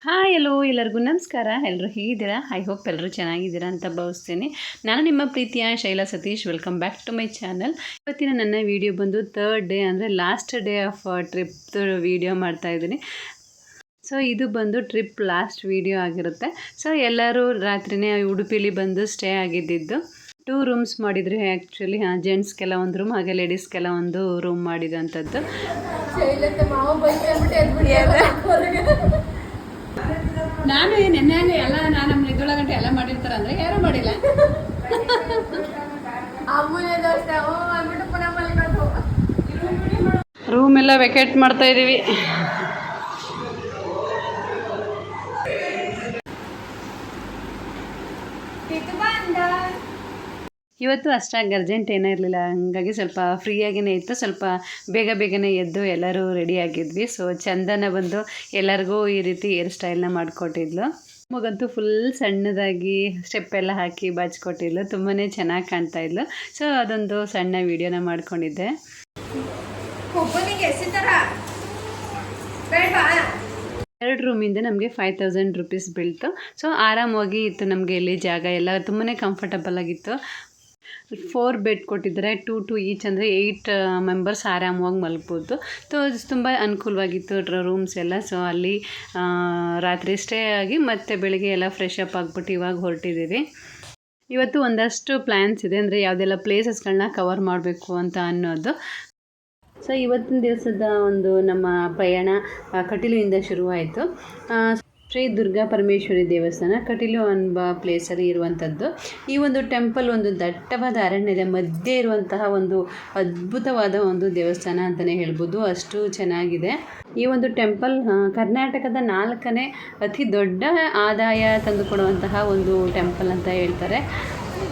Hi ಎಲ್ಲೋ ಎಲ್ಲರಿಗೂ ನಮಸ್ಕಾರ. ಎಲ್ಲರೂ ಹೇಗಿದ್ದೀರಾ? ಐ ಹೋಪ್ ಎಲ್ಲರೂ ಚೆನ್ನಾಗಿದ್ದೀರಾ ಅಂತ ಭಾವಿಸ್ತೀನಿ. ನಾನು ನಿಮ್ಮ ಪ್ರೀತಿಯ Shaila Satish. Welcome back to my channel. ಇವತ್ತಿನ ನನ್ನ ವಿಡಿಯೋ ಬಂದು 3rd ಡೇ ಅಂದರೆ ಲಾಸ್ಟ್ ಡೇ ಆಫ್ ಟ್ರಿಪ್ದು ವಿಡಿಯೋ ಮಾಡ್ತಾಯಿದ್ದೀನಿ. ಸೊ ಇದು ಬಂದು ಟ್ರಿಪ್ ಲಾಸ್ಟ್ ವಿಡಿಯೋ ಆಗಿರುತ್ತೆ. ಸೊ ಎಲ್ಲರೂ ರಾತ್ರಿನೇ ಉಡುಪಿಲಿ ಬಂದು ಸ್ಟೇ ಆಗಿದ್ದಿದ್ದು. 2 ರೂಮ್ಸ್ ಮಾಡಿದ್ರು ಆ್ಯಕ್ಚುಲಿ. ಜೆಂಟ್ಸ್ಗೆಲ್ಲ ಒಂದು ರೂಮ್, ಹಾಗೆ ಲೇಡೀಸ್ಗೆಲ್ಲ ಒಂದು ರೂಮ್ ಮಾಡಿದಂಥದ್ದು. ನಾನು ನೆನ್ನೆಗೆ ಎಲ್ಲ ನಾನು ನಮ್ಮ ನಿದ್ದೊಳಗಂಟೆ ಎಲ್ಲ ಮಾಡಿರ್ತಾರೆ ಅಂದರೆ ಯಾರೂ ಮಾಡಿಲ್ಲ. ರೂಮ್ ಎಲ್ಲ ವೆಕೇಟ್ ಮಾಡ್ತಾ ಇದ್ದೀವಿ. ಇವತ್ತು ಅಷ್ಟಾಗಿ ಅರ್ಜೆಂಟ್ ಏನೂ ಇರಲಿಲ್ಲ, ಹಾಗಾಗಿ ಸ್ವಲ್ಪ ಫ್ರೀಯಾಗಿಯೇ ಇತ್ತು. ಸ್ವಲ್ಪ ಬೇಗನೆ ಎದ್ದು ಎಲ್ಲರೂ ರೆಡಿಯಾಗಿದ್ವಿ. ಸೊ ಚಂದನ ಬಂದು ಎಲ್ಲರಿಗೂ ಈ ರೀತಿ ಹೇರ್ ಸ್ಟೈಲ್ನ ಮಾಡಿಕೊಟ್ಟಿದ್ಲು. ಮಗಂತೂ ಫುಲ್ ಸಣ್ಣದಾಗಿ ಸ್ಟೆಪ್ ಎಲ್ಲ ಹಾಕಿ ಬಾಚಿಕೊಟ್ಟಿದ್ಲು. ತುಂಬಾ ಚೆನ್ನಾಗಿ ಕಾಣ್ತಾ ಇದ್ಲು. ಸೊ ಅದೊಂದು ಸಣ್ಣ ವಿಡಿಯೋನ ಮಾಡ್ಕೊಂಡಿದ್ದೆ. 2 ರೂಮಿಂದ ನಮಗೆ 5000 ರೂಪೀಸ್ ಬೀಳ್ತು. ಸೊ ಆರಾಮಾಗಿ ಇತ್ತು ನಮಗೆ. ಇಲ್ಲಿ ಜಾಗ ಎಲ್ಲ ತುಂಬಾ ಕಂಫರ್ಟಬಲ್ ಆಗಿತ್ತು. 4 ಬೆಡ್ ಕೊಟ್ಟಿದ್ದಾರೆ, 2 ಈಚ್ ಅಂದರೆ 8 ಮೆಂಬರ್ಸ್ ಆರಾಮವಾಗಿ ಮಲ್ಬೋದು. ತುಂಬ ಅನುಕೂಲವಾಗಿತ್ತು ರೂಮ್ಸ್ ಎಲ್ಲ. ಸೊ ಅಲ್ಲಿ ರಾತ್ರಿ ಸ್ಟೇ ಆಗಿ ಮತ್ತೆ ಬೆಳಿಗ್ಗೆ ಎಲ್ಲ ಫ್ರೆಶ್ ಅಪ್ ಆಗಿಬಿಟ್ಟು ಇವಾಗ ಹೊರಟಿದ್ದೀವಿ. ಇವತ್ತು ಒಂದಷ್ಟು ಪ್ಲ್ಯಾನ್ಸ್ ಇದೆ, ಅಂದರೆ ಯಾವುದೆಲ್ಲ ಪ್ಲೇಸಸ್ಗಳನ್ನ ಕವರ್ ಮಾಡಬೇಕು ಅಂತ ಅನ್ನೋದು. ಸೊ ಇವತ್ತಿನ ದಿವಸದ ಒಂದು ನಮ್ಮ ಪ್ರಯಾಣ ಕಟೀಲಿಂದ ಶುರುವಾಯಿತು. ಶ್ರೀ ದುರ್ಗಾ ಪರಮೇಶ್ವರಿ ದೇವಸ್ಥಾನ ಕಟೀಲು ಎಂಬ ಪ್ಲೇಸಲ್ಲಿ ಇರುವಂಥದ್ದು. ಈ ಒಂದು ಟೆಂಪಲ್ ಒಂದು ದಟ್ಟವಾದ ಅರಣ್ಯದ ಮಧ್ಯೆ ಇರುವಂತಹ ಒಂದು ಅದ್ಭುತವಾದ ಒಂದು ದೇವಸ್ಥಾನ ಅಂತಲೇ ಹೇಳ್ಬೋದು. ಅಷ್ಟು ಚೆನ್ನಾಗಿದೆ ಈ ಒಂದು ಟೆಂಪಲ್. ಕರ್ನಾಟಕದ 4ನೇ ಅತಿ ದೊಡ್ಡ ಆದಾಯ ತಂದುಕೊಡುವಂತಹ ಒಂದು ಟೆಂಪಲ್ ಅಂತ ಹೇಳ್ತಾರೆ.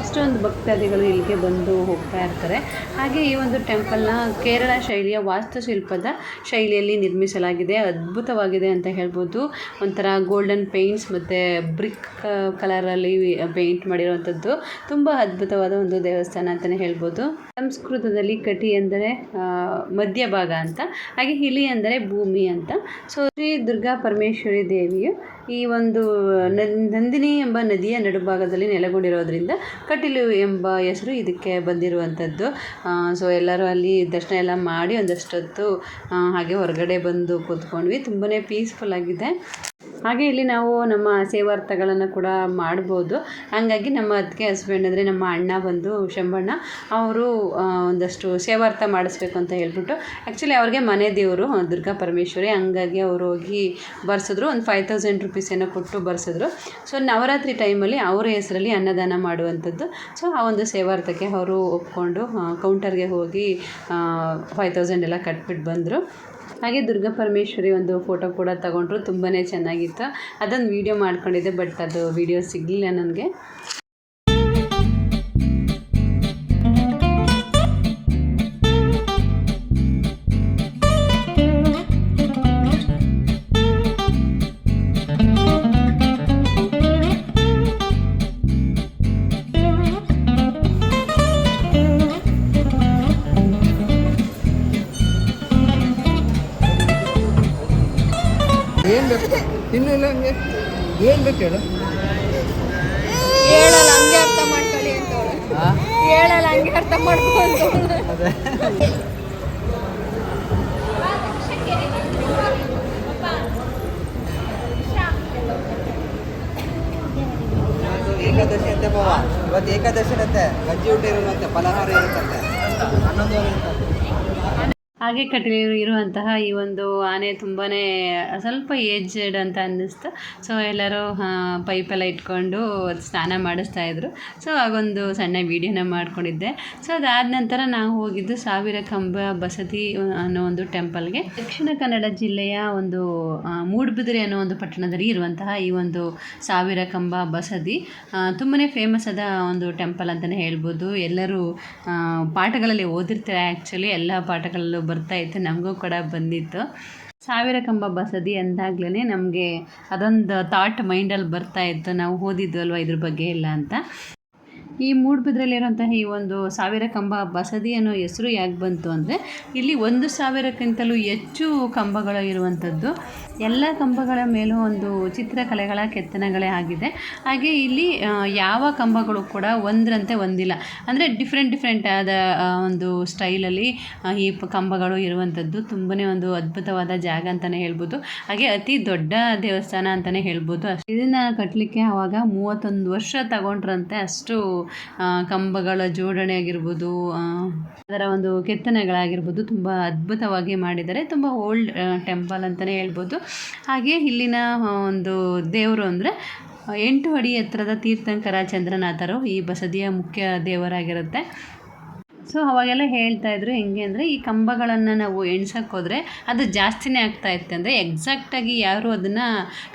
ಅಷ್ಟೊಂದು ಭಕ್ತಾದಿಗಳು ಇಲ್ಲಿಗೆ ಬಂದು ಹೋಗ್ತಾ ಇರ್ತಾರೆ. ಹಾಗೆ ಈ ಒಂದು ಟೆಂಪಲ್ನ ಕೇರಳ ಶೈಲಿಯ ವಾಸ್ತುಶಿಲ್ಪದ ಶೈಲಿಯಲ್ಲಿ ನಿರ್ಮಿಸಲಾಗಿದೆ. ಅದ್ಭುತವಾಗಿದೆ ಅಂತ ಹೇಳ್ಬೋದು. ಒಂಥರ ಗೋಲ್ಡನ್ ಪೇಂಟ್ಸ್ ಮತ್ತು ಬ್ರಿಕ್ ಕಲರಲ್ಲಿ ಪೇಂಟ್ ಮಾಡಿರುವಂಥದ್ದು. ತುಂಬ ಅದ್ಭುತವಾದ ಒಂದು ದೇವಸ್ಥಾನ ಅಂತಲೇ ಹೇಳ್ಬೋದು. ಸಂಸ್ಕೃತದಲ್ಲಿ ಕಟಿ ಎಂದರೆ ಮಧ್ಯಭಾಗ ಅಂತ, ಹಾಗೆ ಹಿಲಿ ಅಂದರೆ ಭೂಮಿ ಅಂತ. ಸೊ ಶ್ರೀ ದುರ್ಗಾ ಪರಮೇಶ್ವರಿ ದೇವಿಯು ಈ ಒಂದು ನಂದಿನಿ ಎಂಬ ನದಿಯ ನಡುಭಾಗದಲ್ಲಿ ನೆಲೆಗೊಂಡಿರೋದ್ರಿಂದ ಕಟೀಲು ಎಂಬ ಹೆಸರು ಇದಕ್ಕೆ ಬಂದಿರುವಂಥದ್ದು. ಸೊ ಎಲ್ಲರೂ ಅಲ್ಲಿ ದರ್ಶನ ಎಲ್ಲ ಮಾಡಿ ಒಂದಷ್ಟೊತ್ತು ಹಾಗೆ ಹೊರಗಡೆ ಬಂದು ಕೂತ್ಕೊಂಡ್ವಿ. ತುಂಬಾ ಪೀಸ್ಫುಲ್ ಆಗಿದೆ. ಹಾಗೆ ಇಲ್ಲಿ ನಾವು ನಮ್ಮ ಸೇವಾರ್ಥಗಳನ್ನು ಕೂಡ ಮಾಡ್ಬೋದು. ಹಾಗಾಗಿ ನಮ್ಮ ಅತ್ತಿಗೆ ಹಸ್ಬೆಂಡ್ ಅಂದರೆ ನಮ್ಮ ಅಣ್ಣ ಬಂದು ಶಂಬಣ್ಣ ಅವರು ಒಂದಷ್ಟು ಸೇವಾರ್ಥ ಮಾಡಿಸ್ಬೇಕು ಅಂತ ಹೇಳ್ಬಿಟ್ಟು, ಆ್ಯಕ್ಚುಲಿ ಅವ್ರಿಗೆ ಮನೆ ದೇವರು ದುರ್ಗಾ ಪರಮೇಶ್ವರಿ, ಹಂಗಾಗಿ ಅವರು ಹೋಗಿ ಬರ್ಸಿದ್ರು. ಒಂದು 5000 ರೂಪೀಸ್ ಏನೋ ಕೊಟ್ಟು ಬರ್ಸಿದ್ರು. ಸೊ ನವರಾತ್ರಿ ಟೈಮಲ್ಲಿ ಅವರ ಹೆಸರಲ್ಲಿ ಅನ್ನದಾನ ಮಾಡುವಂಥದ್ದು. ಸೊ ಆ ಒಂದು ಸೇವಾರ್ಥಕ್ಕೆ ಅವರು ಒಪ್ಕೊಂಡು ಕೌಂಟರ್ಗೆ ಹೋಗಿ 5000 ಎಲ್ಲ ಕಟ್ಬಿಟ್ಟು ಬಂದರು. ಹಾಗೆ ದುರ್ಗಾ ಪರಮೇಶ್ವರಿ ಒಂದು ಫೋಟೋ ಕೂಡ ತಗೊಂಡ್ರು. ತುಂಬಾ ಚೆನ್ನಾಗಿತ್ತು. ಅದೊಂದು ವೀಡಿಯೋ ಮಾಡ್ಕೊಂಡಿದ್ದೆ, ಬಟ್ ಅದು ವೀಡಿಯೋ ಸಿಗಲಿಲ್ಲ ನನಗೆ. ಏನು ಬೇಕು ಇನ್ನೂ ಇಲ್ಲ ಹಂಗೆ ಏನು ಬೇಕು ಹೇಳು. ಹೇಳಲ್ಲ ಹಂಗೆ ಅರ್ಥ ಮಾಡ್ಕೊಳ್ಳಿ ಅಂತ ಹೇಳಲ್ಲ ಹಂಗೆ ಅರ್ಥ ಮಾಡ್ಕೊಂಡು ಅದೇ ಏಕಾದಶಿ ಅಂತೆ ಬಾವ. ಇವತ್ತು ಏಕಾದಶಿ ಇರುತ್ತೆ, ಗಜ್ಜಿ ಊಟ ಇರುವಂತೆ, ಫಲಹಾರ ಇರುತ್ತಂತೆ, 11 ಇರುತ್ತೆ. ಹಾಗೆ ಕಟೀಲು ಇರುವಂತಹ ಈ ಒಂದು ಆನೆ ತುಂಬಾ ಸ್ವಲ್ಪ ಏಜ್ಡ್ ಅಂತ ಅನ್ನಿಸ್ತು. ಸೊ ಎಲ್ಲರೂ ಪೈಪೆಲ್ಲ ಇಟ್ಕೊಂಡು ಸ್ನಾನ ಮಾಡಿಸ್ತಾಯಿದ್ರು. ಸೊ ಆಗೊಂದು ಸಣ್ಣ ವೀಡಿಯೋನ ಮಾಡ್ಕೊಂಡಿದ್ದೆ. ಸೊ ಅದಾದ ನಂತರ ನಾವು ಹೋಗಿದ್ದು ಸಾವಿರ ಕಂಬ ಬಸದಿ ಅನ್ನೋ ಒಂದು ಟೆಂಪಲ್ಗೆ. ದಕ್ಷಿಣ ಕನ್ನಡ ಜಿಲ್ಲೆಯ ಒಂದು ಮೂಡುಬಿದಿರೆ ಅನ್ನೋ ಒಂದು ಪಟ್ಟಣದಲ್ಲಿ ಇರುವಂತಹ ಈ ಒಂದು ಸಾವಿರ ಕಂಬ ಬಸದಿ ತುಂಬಾ ಫೇಮಸ್ ಆದ ಒಂದು ಟೆಂಪಲ್ ಅಂತಲೇ ಹೇಳ್ಬೋದು. ಎಲ್ಲರೂ ಪಾಠಗಳಲ್ಲಿ ಓದಿರ್ತಾರೆ. ಆ್ಯಕ್ಚುಲಿ ಎಲ್ಲ ಪಾಠಗಳಲ್ಲೂ ಬರ್ತಾ ಇತ್ತು, ನಮಗೂ ಕೂಡ ಬಂದಿತ್ತು. ಸಾವಿರ ಕಂಬ ಬಸದಿ ಅಂದಾಗ್ಲೇ ನಮಗೆ ಅದೊಂದು ಥಾಟ್ ಮೈಂಡಲ್ಲಿ ಬರ್ತಾ ಇತ್ತು, ನಾವು ಓದಿದ್ವಲ್ವ ಇದ್ರ ಬಗ್ಗೆ ಎಲ್ಲ ಅಂತ. ಈ ಮೂಡುಬಿದ್ರೆಯಲ್ಲಿರುವಂತಹ ಈ ಒಂದು 1000 ಕಂಬ ಬಸದಿ ಅನ್ನೋ ಹೆಸರು ಯಾಕೆ ಬಂತು ಅಂದರೆ ಇಲ್ಲಿ 1,000ಕ್ಕಿಂತಲೂ ಹೆಚ್ಚು ಕಂಬಗಳು ಇರುವಂಥದ್ದು. ಎಲ್ಲ ಕಂಬಗಳ ಮೇಲೂ ಒಂದು ಚಿತ್ರಕಲೆಗಳ ಕೆತ್ತನೆಗಳೇ ಆಗಿದೆ. ಹಾಗೆ ಇಲ್ಲಿ ಯಾವ ಕಂಬಗಳು ಕೂಡ ಒಂದರಂತೆ ಒಂದಿಲ್ಲ, ಅಂದರೆ ಡಿಫ್ರೆಂಟ್ ಆದ ಒಂದು ಸ್ಟೈಲಲ್ಲಿ ಈ ಕಂಬಗಳು ಇರುವಂಥದ್ದು. ತುಂಬಾ ಒಂದು ಅದ್ಭುತವಾದ ಜಾಗ ಅಂತಲೇ ಹೇಳ್ಬೋದು. ಹಾಗೆ ಅತಿ ದೊಡ್ಡ ದೇವಸ್ಥಾನ ಅಂತಲೇ ಹೇಳ್ಬೋದು. ಇದನ್ನು ಕಟ್ಟಲಿಕ್ಕೆ ಆವಾಗ 31 ವರ್ಷ ತಗೊಂಡ್ರಂತೆ. ಅಷ್ಟು ಕಂಬಗಳ ಜೋಡಣೆ ಆಗಿರ್ಬೋದು, ಅದರ ಒಂದು ಕೆತ್ತನೆಗಳಾಗಿರ್ಬೋದು ತುಂಬ ಅದ್ಭುತವಾಗಿ ಮಾಡಿದ್ದಾರೆ. ತುಂಬ ಓಲ್ಡ್ ಟೆಂಪಲ್ ಅಂತಲೇ ಹೇಳ್ಬೋದು. ಹಾಗೆ ಇಲ್ಲಿನ ಒಂದು ದೇವರು ಅಂದರೆ 8 ಅಡಿ ಎತ್ತರದ ತೀರ್ಥಂಕರ ಚಂದ್ರನಾಥರು ಈ ಬಸದಿಯ ಮುಖ್ಯ ದೇವರಾಗಿರುತ್ತೆ. ಸೊ ಅವಾಗೆಲ್ಲ ಹೇಳ್ತಾಯಿದ್ರು ಹೆಂಗೆ ಅಂದರೆ ಈ ಕಂಬಗಳನ್ನು ನಾವು ಎಣ್ಸೋಕ್ಕೋದ್ರೆ ಅದು ಜಾಸ್ತಿನೇ ಆಗ್ತಾಯಿತ್ತು. ಅಂದರೆ ಎಕ್ಸಾಕ್ಟಾಗಿ ಯಾರು ಅದನ್ನು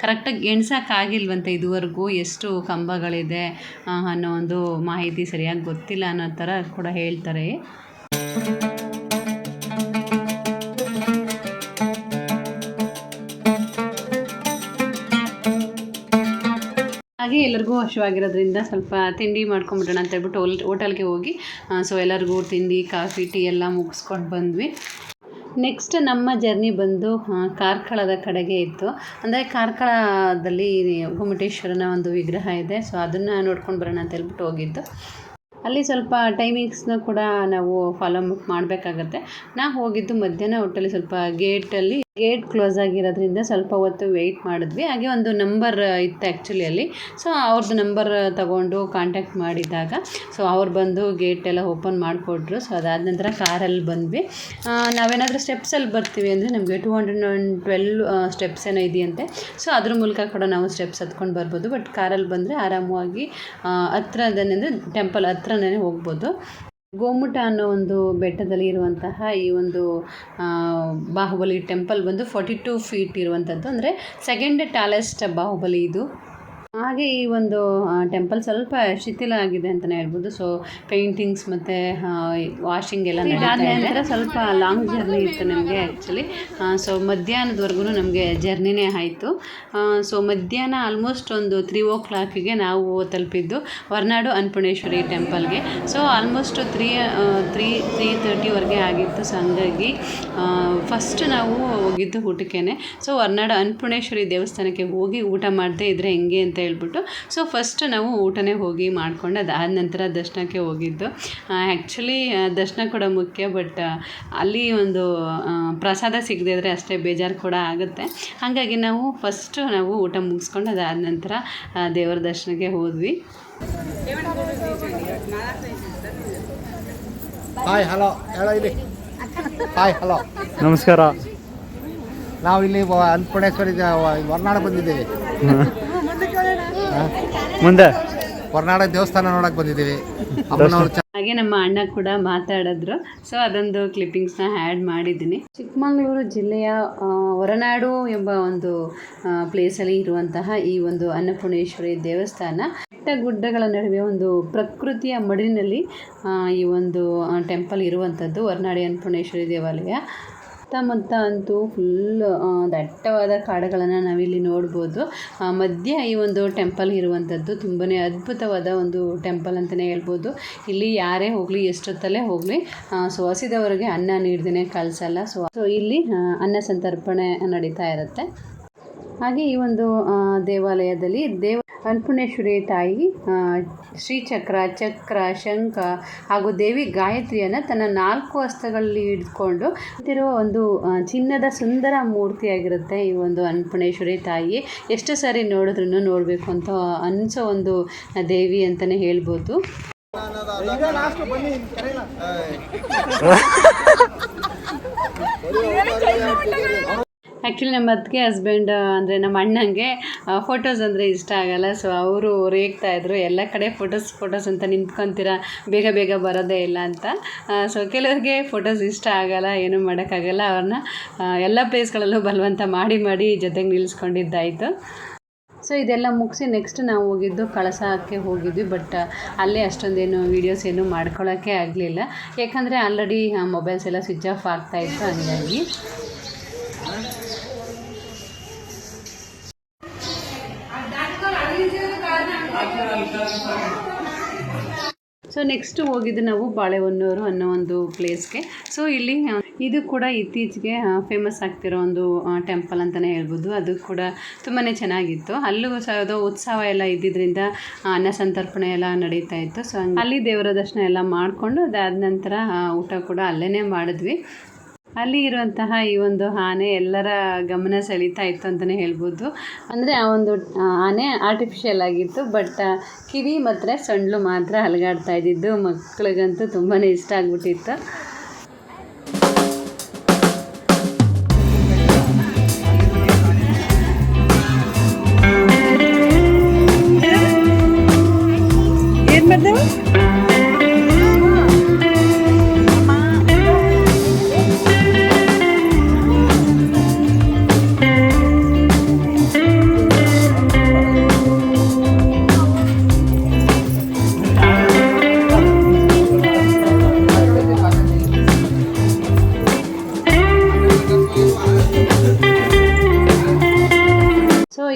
ಕರೆಕ್ಟಾಗಿ ಎಣ್ಸೋಕ್ಕಾಗಿಲ್ವಂತೆ ಇದುವರೆಗೂ, ಎಷ್ಟು ಕಂಬಗಳಿದೆ ಅನ್ನೋ ಒಂದು ಮಾಹಿತಿ ಸರಿಯಾಗಿ ಗೊತ್ತಿಲ್ಲ ಅನ್ನೋ ಥರ ಕೂಡ ಹೇಳ್ತಾರೆ. ಹಾಗೆ ಎಲ್ಲರಿಗೂ ಹಸಿವಾಗಿರೋದ್ರಿಂದ ಸ್ವಲ್ಪ ತಿಂಡಿ ಮಾಡ್ಕೊಂಬಿಡೋಣ ಅಂತ ಹೇಳ್ಬಿಟ್ಟು ಹೋಟೆಲ್ಗೆ ಹೋಗಿ ಸೊ ಎಲ್ಲರಿಗೂ ತಿಂಡಿ ಕಾಫಿ ಟೀ ಎಲ್ಲ ಮುಗಿಸ್ಕೊಂಡು ಬಂದ್ವಿ. ನೆಕ್ಸ್ಟ್ ನಮ್ಮ ಜರ್ನಿ ಬಂದು ಕಾರ್ಕಳದ ಕಡೆಗೆ ಇತ್ತು. ಅಂದರೆ ಕಾರ್ಕಳದಲ್ಲಿ ಗೊಮ್ಮಟೇಶ್ವರನ ಒಂದು ವಿಗ್ರಹ ಇದೆ. ಸೊ ಅದನ್ನು ನೋಡ್ಕೊಂಡು ಬರೋಣ ಅಂತ ಹೇಳ್ಬಿಟ್ಟು ಹೋಗಿದ್ದು. ಅಲ್ಲಿ ಸ್ವಲ್ಪ ಟೈಮಿಂಗ್ಸ್ನ ಕೂಡ ನಾವು ಫಾಲೋ ಮಾಡಬೇಕಾಗತ್ತೆ. ನಾವು ಹೋಗಿದ್ದು ಮಧ್ಯಾಹ್ನ ಹೊಟ್ಟಲ್ಲಿ ಸ್ವಲ್ಪ ಗೇಟ್ ಕ್ಲೋಸ್ ಆಗಿರೋದ್ರಿಂದ ಸ್ವಲ್ಪ ಹೊತ್ತು ವೆಯ್ಟ್ ಮಾಡಿದ್ವಿ. ಹಾಗೆ ಒಂದು ನಂಬರ್ ಇತ್ತು ಆ್ಯಕ್ಚುಲಿ ಅಲ್ಲಿ. ಸೊ ಅವ್ರದ್ದು ನಂಬರ್ ತಗೊಂಡು ಕಾಂಟ್ಯಾಕ್ಟ್ ಮಾಡಿದಾಗ ಸೊ ಅವ್ರು ಬಂದು ಗೇಟ್ ಎಲ್ಲ ಓಪನ್ ಮಾಡಿಕೊಟ್ರು. ಸೊ ಅದಾದ ನಂತರ ಕಾರಲ್ಲಿ ಬಂದ್ವಿ. ನಾವೇನಾದರೂ ಸ್ಟೆಪ್ಸಲ್ಲಿ ಬರ್ತೀವಿ ಅಂದರೆ ನಮಗೆ 212 ಸ್ಟೆಪ್ಸ್ ಏನೋ ಇದೆಯಂತೆ. ಸೊ ಅದ್ರ ಮೂಲಕ ಕೂಡ ನಾವು ಸ್ಟೆಪ್ಸ್ ಹತ್ಕೊಂಡು ಬರ್ಬೋದು. ಬಟ್ ಕಾರಲ್ಲಿ ಬಂದರೆ ಆರಾಮವಾಗಿ ಹತ್ರದನೇ ಟೆಂಪಲ್ ಹತ್ರನೇ ಹೋಗ್ಬೋದು. ಗೋಮುಟ ಅನ್ನೋ ಒಂದು ಬೆಟ್ಟದಲ್ಲಿ ಇರುವಂತಹ ಈ ಒಂದು ಬಾಹುಬಲಿ ಟೆಂಪಲ್ ಬಂದು 42 ಫೀಟ್ ಇರುವಂಥದ್ದು. ಅಂದರೆ ಸೆಕೆಂಡ್ ಟಾಲೆಸ್ಟ್ ಬಾಹುಬಲಿ ಇದು. ಹಾಗೆ ಈ ಒಂದು ಟೆಂಪಲ್ ಸ್ವಲ್ಪ ಶಿಥಿಲ ಆಗಿದೆ ಅಂತಲೇ ಹೇಳ್ಬೋದು. ಸೊ ಪೇಂಟಿಂಗ್ಸ್ ಮತ್ತು ವಾಷಿಂಗ್ ಎಲ್ಲ ನಂತರ ಸ್ವಲ್ಪ ಲಾಂಗ್ ಜರ್ನಿ ಇತ್ತು ನಮಗೆ ಆ್ಯಕ್ಚುಲಿ. ಸೊ ಮಧ್ಯಾಹ್ನದವರೆಗೂ ನಮಗೆ ಜರ್ನಿನೇ ಆಯಿತು. ಸೊ ಮಧ್ಯಾಹ್ನ ಆಲ್ಮೋಸ್ಟ್ ಒಂದು 3 o'clockಗೆ ನಾವು ತಲುಪಿದ್ದು ಹೊರನಾಡು ಅನ್ನಪೂರ್ಣೇಶ್ವರಿ ಟೆಂಪಲ್ಗೆ. ಸೊ ಆಲ್ಮೋಸ್ಟ್ 3:30ವರೆಗೆ ಆಗಿತ್ತು. ಸೊ ಹಂಗಾಗಿ ಫಸ್ಟ್ ನಾವು ಹೋಗಿದ್ದು ಊಟಕ್ಕೇ. ಸೊ ಹೊರನಾಡು ಅನ್ನಪೂರ್ಣೇಶ್ವರಿ ದೇವಸ್ಥಾನಕ್ಕೆ ಹೋಗಿ ಊಟ ಮಾಡದೇ ಇದ್ದರೆ ಹೆಂಗೆ ಅಂತ ಹೇಳ್ಬಿಟ್ಟು ಸೊ ಫಸ್ಟ್ ನಾವು ಊಟನೇ ಹೋಗಿ ಮಾಡಿಕೊಂಡು ಅದಾದ ನಂತರ ದರ್ಶನಕ್ಕೆ ಹೋಗಿದ್ದು. ಆ್ಯಕ್ಚುಲಿ ದರ್ಶನ ಕೂಡ ಮುಖ್ಯ, ಬಟ್ ಅಲ್ಲಿ ಒಂದು ಪ್ರಸಾದ ಸಿಗದೇ ಇದ್ದರೆ ಅಷ್ಟೇ ಬೇಜಾರು ಕೂಡ ಆಗುತ್ತೆ. ಹಾಗಾಗಿ ನಾವು ಫಸ್ಟು ನಾವು ಊಟ ಮುಗಿಸ್ಕೊಂಡು ಅದಾದ ನಂತರ ದೇವರ ದರ್ಶನಕ್ಕೆ ಹೋದ್ವಿ. ಹಾಯ್ ಹಲೋ ಹೇಳೋ ಇಲ್ಲಿ. ಹಾಯ್ ಹಲೋ ನಮಸ್ಕಾರ. ನಾವು ಇಲ್ಲಿ ಅನ್ನಪೂರ್ಣೇಶ್ವರಿ ಹೊರನಾಡು ಬಂದಿದ್ದೀವಿ. ಮುಂದೆ ಹೊರನಾಡ ದೇವಸ್ಥಾನ ನೋಡಕ್ಕೆ ಬಂದಿದ್ದೀವಿ. ಹಾಗೆ ನಮ್ಮ ಅಣ್ಣ ಕೂಡ ಮಾತಾಡಿದ್ರು. ಸೊ ಅದೊಂದು ಕ್ಲಿಪ್ಪಿಂಗ್ಸ್ನ ಆ್ಯಡ್ ಮಾಡಿದ್ದೀನಿ. ಚಿಕ್ಕಮಗಳೂರು ಜಿಲ್ಲೆಯ ಹೊರನಾಡು ಎಂಬ ಒಂದು ಪ್ಲೇಸಲ್ಲಿ ಇರುವಂತಹ ಈ ಒಂದು ಅನ್ನಪೂರ್ಣೇಶ್ವರಿ ದೇವಸ್ಥಾನ ಬೆಟ್ಟ ಗುಡ್ಡಗಳ ನಡುವೆ ಒಂದು ಪ್ರಕೃತಿಯ ಮಡಿಲಿನಲ್ಲಿ ಈ ಒಂದು ಟೆಂಪಲ್ ಇರುವಂಥದ್ದು ಹೊರನಾಡಿ ಅನ್ನಪೂರ್ಣೇಶ್ವರಿ ದೇವಾಲಯ. ಸುತ್ತಮುತ್ತ ಅಂತೂ ಫುಲ್ ದಟ್ಟವಾದ ಕಾಡುಗಳನ್ನು ನಾವಿಲ್ಲಿ ನೋಡ್ಬೋದು. ಮಧ್ಯ ಈ ಒಂದು ಟೆಂಪಲ್ ಇರುವಂಥದ್ದು ತುಂಬಾ ಅದ್ಭುತವಾದ ಒಂದು ಟೆಂಪಲ್ ಅಂತಲೇ ಹೇಳ್ಬೋದು. ಇಲ್ಲಿ ಯಾರೇ ಹೋಗಲಿ ಎಷ್ಟೊತ್ತಲ್ಲೇ ಹೋಗಲಿ ಸೊ ಹಸಿದವರಿಗೆ ಅನ್ನ ನೀಡ್ದೇ ಕಳಿಸಲ್ಲ. ಸೊ ಇಲ್ಲಿ ಅನ್ನ ಸಂತರ್ಪಣೆ ನಡೀತಾ ಇರುತ್ತೆ. ಹಾಗೆ ಈ ಒಂದು ದೇವಾಲಯದಲ್ಲಿ ಅನ್ನಪೂರ್ಣೇಶ್ವರಿ ತಾಯಿ ಶ್ರೀಚಕ್ರ, ಚಕ್ರ, ಶಂಖ ಹಾಗೂ ದೇವಿ ಗಾಯತ್ರಿಯನ್ನು ತನ್ನ 4 ಹಸ್ತಗಳಲ್ಲಿ ಹಿಡ್ಕೊಂಡು ನಿಂತಿರುವ ಒಂದು ಚಿನ್ನದ ಸುಂದರ ಮೂರ್ತಿಯಾಗಿರುತ್ತೆ ಈ ಒಂದು ಅನ್ನಪೂರ್ಣೇಶ್ವರಿ ತಾಯಿ. ಎಷ್ಟು ಸಾರಿ ನೋಡಿದ್ರೂ ನೋಡಬೇಕು ಅಂತ ಅನಿಸೋ ಒಂದು ದೇವಿ ಅಂತಲೇ ಹೇಳ್ಬೋದು. ಆ್ಯಕ್ಚುಲಿ ನಮ್ಮ ಅತ್ತಿಗೆ ಹಸ್ಬೆಂಡ್ ಅಂದರೆ ನಮ್ಮ ಅಣ್ಣಂಗೆ ಫೋಟೋಸ್ ಅಂದರೆ ಇಷ್ಟ ಆಗಲ್ಲ. ಸೊ ಅವರು ರೇಗ್ತಾಯಿದ್ರು, ಎಲ್ಲ ಕಡೆ ಫೋಟೋಸ್ ಅಂತ ನಿಂತ್ಕೊತೀರ, ಬೇಗ ಬರೋದೇ ಇಲ್ಲ ಅಂತ. ಸೊ ಕೆಲವ್ರಿಗೆ ಫೋಟೋಸ್ ಇಷ್ಟ ಆಗಲ್ಲ, ಏನೂ ಮಾಡೋಕ್ಕಾಗಲ್ಲ. ಅವ್ರನ್ನ ಎಲ್ಲ ಪ್ಲೇಸ್ಗಳಲ್ಲೂ ಬಲವಂತ ಮಾಡಿ ಜೊತೆಗೆ ನಿಲ್ಲಿಸ್ಕೊಂಡಿದ್ದಾಯಿತು. ಸೊ ಇದೆಲ್ಲ ಮುಗಿಸಿ ನೆಕ್ಸ್ಟ್ ನಾವು ಹೋಗಿದ್ದು ಕಳಸಕ್ಕೆ ಹೋಗಿದ್ವಿ. ಬಟ್ ಅಲ್ಲೇ ಅಷ್ಟೊಂದೇನು ವೀಡಿಯೋಸ್ ಏನು ಮಾಡ್ಕೊಳ್ಳೋಕ್ಕೆ ಆಗಲಿಲ್ಲ, ಯಾಕಂದರೆ ಆಲ್ರೆಡಿ ಮೊಬೈಲ್ಸ್ ಎಲ್ಲ ಸ್ವಿಚ್ ಆಫ್ ಆಗ್ತಾಯಿತ್ತು. ಹಂಗಾಗಿ ಸೊ ನೆಕ್ಸ್ಟ್ ಹೋಗಿದ್ದು ನಾವು ಬಾಳೆಹೊನ್ನೂರು ಅನ್ನೋ ಒಂದು ಪ್ಲೇಸ್ಗೆ. ಸೊ ಇಲ್ಲಿ ಇದು ಕೂಡ ಇತ್ತೀಚೆಗೆ ಫೇಮಸ್ ಆಗ್ತಿರೋ ಒಂದು ಟೆಂಪಲ್ ಅಂತಲೇ ಹೇಳ್ಬೋದು. ಅದು ಕೂಡ ತುಂಬಾ ಚೆನ್ನಾಗಿತ್ತು. ಅಲ್ಲೂ ಅದು ಉತ್ಸವ ಎಲ್ಲ ಇದ್ದಿದ್ದರಿಂದ ಅನ್ನ ಸಂತರ್ಪಣೆ ಎಲ್ಲ ನಡೀತಾ ಇತ್ತು. ಸೊ ಅಲ್ಲಿ ದೇವರ ದರ್ಶನ ಎಲ್ಲ ಮಾಡಿಕೊಂಡು ಅದಾದ ನಂತರ ಊಟ ಕೂಡ ಅಲ್ಲೇ ಮಾಡಿದ್ವಿ. ಅಲ್ಲಿ ಇರುವಂತಹ ಈ ಒಂದು ಆನೆ ಎಲ್ಲರ ಗಮನ ಸೆಳೀತಾ ಇತ್ತು ಅಂತಲೇ ಹೇಳ್ಬೋದು. ಅಂದರೆ ಆ ಒಂದು ಆನೆ ಆರ್ಟಿಫಿಷಿಯಲ್ ಆಗಿತ್ತು, ಬಟ್ ಕಿವಿ ಮತ್ತು ಸೊಂಡ್ಲು ಮಾತ್ರ ಅಲುಗಾಡ್ತಾ ಇದ್ದಿದ್ದು ಮಕ್ಕಳಿಗಂತೂ ತುಂಬಾ ಇಷ್ಟ ಆಗಿಬಿಟ್ಟಿತ್ತು. ಏನು ಮಾಡಿದೆ?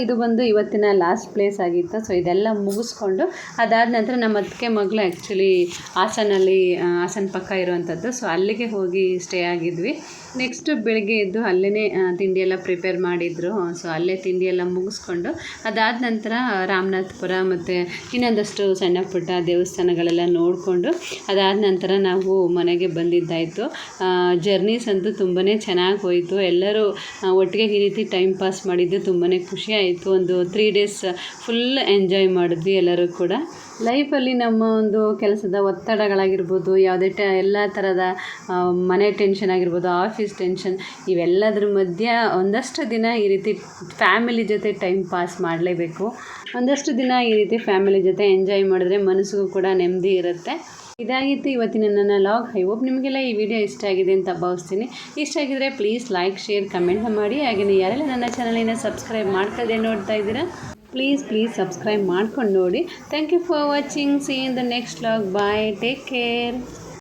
ಇದು ಬಂದು ಇವತ್ತಿನ ಲಾಸ್ಟ್ ಪ್ಲೇಸ್ ಆಗಿತ್ತು. ಸೊ ಇದೆಲ್ಲ ಮುಗಿಸ್ಕೊಂಡು ಅದಾದ ನಂತರ ನಮ್ಮ ಅತ್ತಿಗೆ ಮಗಳು ಆ್ಯಕ್ಚುಲಿ ಹಾಸನ ಪಕ್ಕ ಇರುವಂಥದ್ದು. ಸೊ ಅಲ್ಲಿಗೆ ಹೋಗಿ ಸ್ಟೇ ಆಗಿದ್ವಿ. ನೆಕ್ಸ್ಟ್ ಬೆಳಗ್ಗೆ ಎದ್ದು ಅಲ್ಲೇ ತಿಂಡಿ ಎಲ್ಲ ಪ್ರಿಪೇರ್ ಮಾಡಿದರು. ಸೊ ಅಲ್ಲೇ ತಿಂಡಿ ಎಲ್ಲ ಮುಗಿಸ್ಕೊಂಡು ಅದಾದ ನಂತರ ರಾಮನಾಥಪುರ ಮತ್ತು ಇನ್ನೊಂದಷ್ಟು ಸಣ್ಣ ಪುಟ್ಟ ದೇವಸ್ಥಾನಗಳೆಲ್ಲ ನೋಡಿಕೊಂಡು ಅದಾದ ನಂತರ ನಾವು ಮನೆಗೆ ಬಂದಿದ್ದಾಯಿತು. ಜರ್ನೀಸ್ ಅಂತೂ ತುಂಬಾ ಚೆನ್ನಾಗಿ ಹೋಯಿತು. ಎಲ್ಲರೂ ಒಟ್ಟಿಗೆ ಈ ರೀತಿ ಟೈಮ್ ಪಾಸ್ ಮಾಡಿದ್ದು ತುಂಬಾ ಖುಷಿ ಆಯಿತು. ಒಂದು 3 days ಫುಲ್ ಎಂಜಾಯ್ ಮಾಡಿದ್ವಿ ಎಲ್ಲರೂ ಕೂಡ. ಲೈಫಲ್ಲಿ ನಮ್ಮ ಒಂದು ಕೆಲಸದ ಒತ್ತಡಗಳಾಗಿರ್ಬೋದು, ಯಾವುದೇ ಎಲ್ಲ ಥರದ ಮನೆ ಟೆನ್ಷನ್ ಆಗಿರ್ಬೋದು, ಆಫೀಸ್ ಟೆನ್ಷನ್, ಇವೆಲ್ಲದ್ರ ಮಧ್ಯೆ ಒಂದಷ್ಟು ದಿನ ಈ ರೀತಿ ಫ್ಯಾಮಿಲಿ ಜೊತೆ ಟೈಮ್ ಪಾಸ್ ಮಾಡಲೇಬೇಕು. ಒಂದಷ್ಟು ದಿನ ಈ ರೀತಿ ಫ್ಯಾಮಿಲಿ ಜೊತೆ ಎಂಜಾಯ್ ಮಾಡಿದ್ರೆ ಮನಸ್ಸಿಗೂ ಕೂಡ ನೆಮ್ಮದಿ ಇರುತ್ತೆ. ಇದಾಗಿತ್ತು ಇವತ್ತಿನ ನನ್ನ ಲಾಗ್. ಐ ಹೋಪ್ ನಿಮಗೆಲ್ಲ ಈ ವಿಡಿಯೋ ಇಷ್ಟ ಆಗಿದೆ ಅಂತ ಭಾವಿಸ್ತೀನಿ. ಇಷ್ಟ ಆಗಿದ್ರೆ ಪ್ಲೀಸ್ ಲೈಕ್, ಶೇರ್, ಕಮೆಂಟ್ ಮಾಡಿ. ಹಾಗೆಯೇ ಯಾರೆಲ್ಲ ನನ್ನ ಚಾನಲಿನ ಸಬ್ಸ್ಕ್ರೈಬ್ ಮಾಡ್ಕೊಳ್ಳದೆ ನೋಡ್ತಾ ಇದ್ದೀರಾ ಪ್ಲೀಸ್ ಸಬ್ಸ್ಕ್ರೈಬ್ ಮಾಡ್ಕೊಂಡು ನೋಡಿ. Thank you for watching. See in the next vlog. Bye, take care.